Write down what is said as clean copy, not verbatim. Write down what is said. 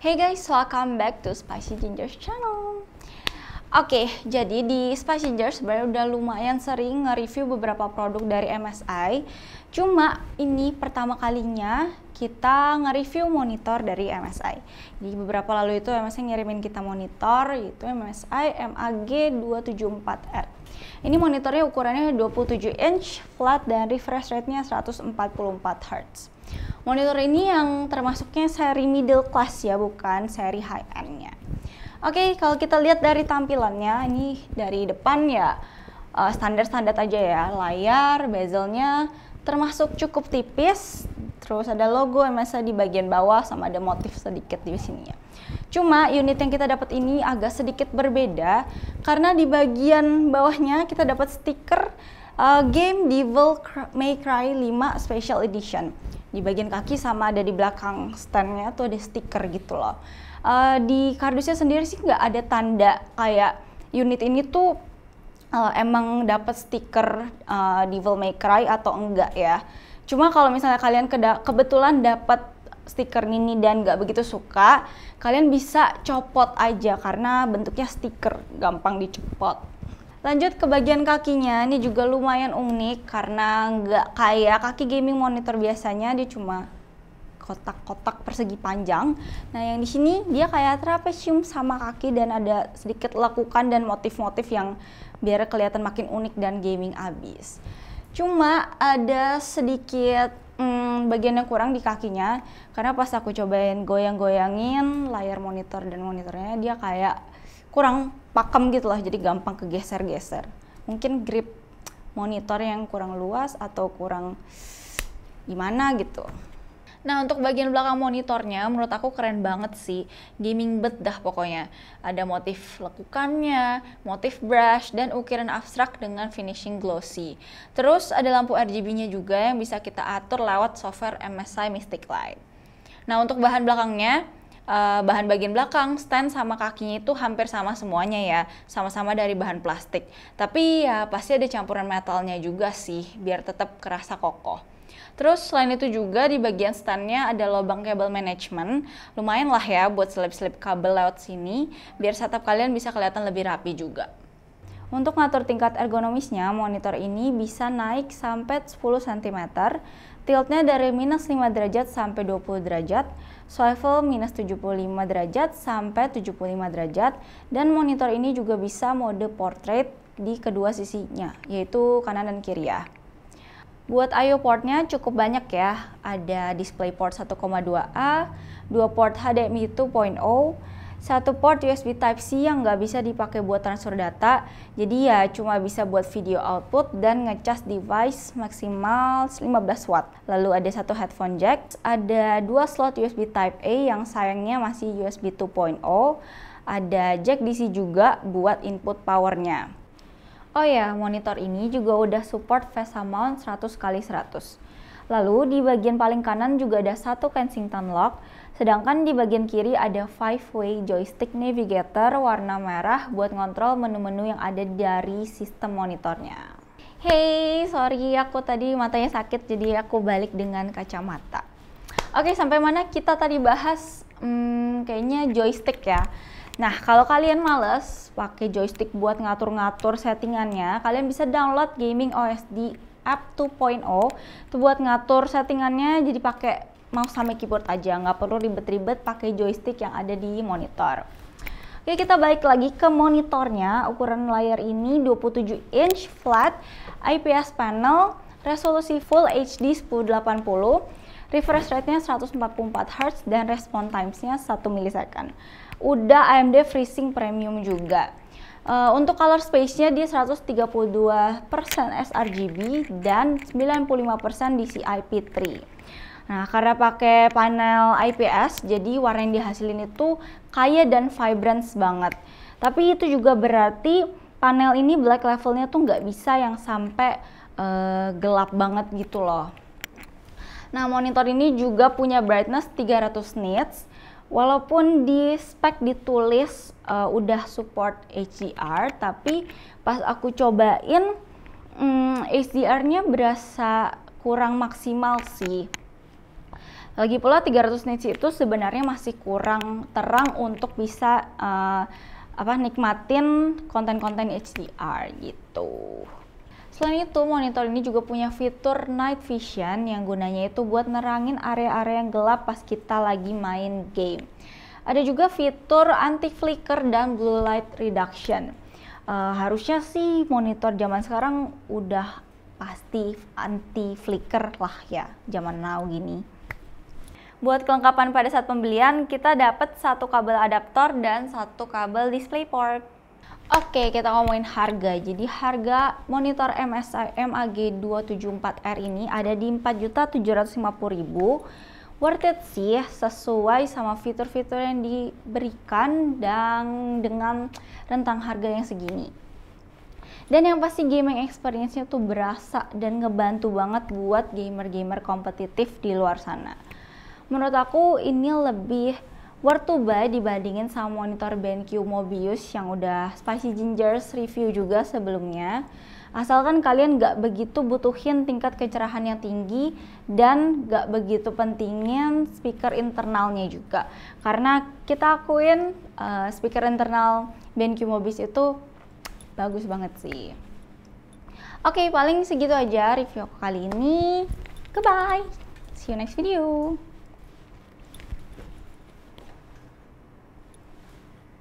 Hey guys, welcome back to Spicy Gingers channel. Oke, jadi di Spicy Gingers sebenarnya udah lumayan sering nge-review beberapa produk dari MSI. Cuma ini pertama kalinya kita nge-review monitor dari MSI. Jadi beberapa lalu itu MSI ngirimin kita monitor, yaitu MSI MAG274R. Ini monitornya ukurannya 27 inch, flat dan refresh rate-nya 144 Hz. Monitor ini yang termasuknya seri middle class ya, bukan seri high end-nya. Oke, kalau kita lihat dari tampilannya, ini dari depan ya standar-standar aja ya. Layar, bezelnya termasuk cukup tipis. Terus ada logo MSI di bagian bawah sama ada motif sedikit di sini ya. Cuma unit yang kita dapat ini agak sedikit berbeda karena di bagian bawahnya kita dapat stiker game Devil May Cry 5 Special Edition. Di bagian kaki sama ada di belakang standnya tuh ada stiker gitu loh. Di kardusnya sendiri sih nggak ada tanda kayak unit ini tuh emang dapat stiker Devil May Cry atau enggak ya. Cuma kalau misalnya kalian kebetulan dapat stiker ini dan nggak begitu suka, kalian bisa copot aja karena bentuknya stiker, gampang dicopot. Lanjut ke bagian kakinya, ini juga lumayan unik karena nggak kayak kaki gaming monitor biasanya, dia cuma kotak-kotak persegi panjang. Nah yang di sini dia kayak trapesium sama kaki dan ada sedikit lekukan dan motif-motif yang biar kelihatan makin unik dan gaming abis. Cuma ada sedikit bagian yang kurang di kakinya karena pas aku cobain goyang-goyangin layar monitor dan monitornya dia kayak kurang pakem gitu lah, jadi gampang kegeser-geser. Mungkin grip monitor yang kurang luas atau kurang gimana gitu. Nah untuk bagian belakang monitornya menurut aku keren banget sih, gaming bed dah pokoknya. Ada motif lekukannya, motif brush, dan ukiran abstrak dengan finishing glossy. Terus ada lampu RGB-nya juga yang bisa kita atur lewat software MSI Mystic Light. Nah untuk bahan belakangnya, bahan bagian belakang, stand sama kakinya itu hampir sama semuanya ya, sama-sama dari bahan plastik. Tapi ya pasti ada campuran metalnya juga sih, biar tetap kerasa kokoh. Terus selain itu juga di bagian standnya ada lubang kabel management, lumayan lah ya buat selip-selip kabel lewat sini, biar setup kalian bisa kelihatan lebih rapi juga. Untuk ngatur tingkat ergonomisnya, monitor ini bisa naik sampai 10 cm, tiltnya dari minus 5 derajat sampai 20 derajat, swivel minus 75 derajat sampai 75 derajat, dan monitor ini juga bisa mode portrait di kedua sisinya, yaitu kanan dan kiri ya. Buat I/O portnya cukup banyak ya, ada DisplayPort 1,2A, 2 port HDMI 2.0, 1 port USB Type-C yang nggak bisa dipakai buat transfer data, jadi ya cuma bisa buat video output dan ngecas device maksimal 15 watt. Lalu ada 1 headphone jack, ada 2 slot USB Type-A yang sayangnya masih USB 2.0, ada jack DC juga buat input powernya. Oh ya, monitor ini juga udah support VESA mount 100x100. Lalu di bagian paling kanan juga ada 1 Kensington lock, sedangkan di bagian kiri ada 5-way joystick navigator warna merah buat ngontrol menu-menu yang ada dari sistem monitornya. Hey, sorry aku tadi matanya sakit jadi aku balik dengan kacamata. Oke, sampai mana kita tadi bahas? Kayaknya joystick ya. Nah, kalau kalian males pakai joystick buat ngatur-ngatur settingannya, kalian bisa download Gaming OS di App 2.0 itu buat ngatur settingannya, jadi pakai mouse sama keyboard aja, nggak perlu ribet-ribet pakai joystick yang ada di monitor. Oke, kita balik lagi ke monitornya. Ukuran layar ini 27 inch flat, IPS panel, resolusi Full HD 1080, refresh rate-nya 144 Hz dan response times-nya 1 millisecond. Udah AMD FreeSync Premium juga. Untuk color space-nya dia 132% sRGB dan 95% DCI-P3. Nah, karena pakai panel IPS, jadi warna yang dihasilin itu kaya dan vibrant banget. Tapi itu juga berarti panel ini black levelnya tuh nggak bisa yang sampai gelap banget gitu loh. Nah, monitor ini juga punya brightness 300 nits. Walaupun di spek ditulis udah support HDR, tapi pas aku cobain HDR-nya berasa kurang maksimal sih. Lagi pula 300 nits itu sebenarnya masih kurang terang untuk bisa nikmatin konten-konten HDR gitu. Selain itu, monitor ini juga punya fitur night vision yang gunanya itu buat nerangin area-area yang gelap pas kita lagi main game. Ada juga fitur anti flicker dan blue light reduction. Harusnya sih monitor zaman sekarang udah pasti anti flicker lah ya, zaman now gini. Buat kelengkapan pada saat pembelian, kita dapat satu kabel adaptor dan satu kabel DisplayPort. Oke, kita ngomongin harga. Jadi harga monitor MSI MAG274R ini ada di 4.750.000. Worth it sih, sesuai sama fitur-fitur yang diberikan dan dengan rentang harga yang segini. Dan yang pasti gaming experience-nya tuh berasa dan ngebantu banget buat gamer-gamer kompetitif di luar sana. Menurut aku ini lebih worth to buy dibandingin sama monitor BenQ Mobius yang udah Spicy Gingers review juga sebelumnya. Asalkan kalian gak begitu butuhin tingkat kecerahan yang tinggi dan gak begitu pentingin speaker internalnya juga. Karena kita akuin speaker internal BenQ Mobius itu bagus banget sih. Oke, paling segitu aja review aku kali ini. Goodbye, see you next video.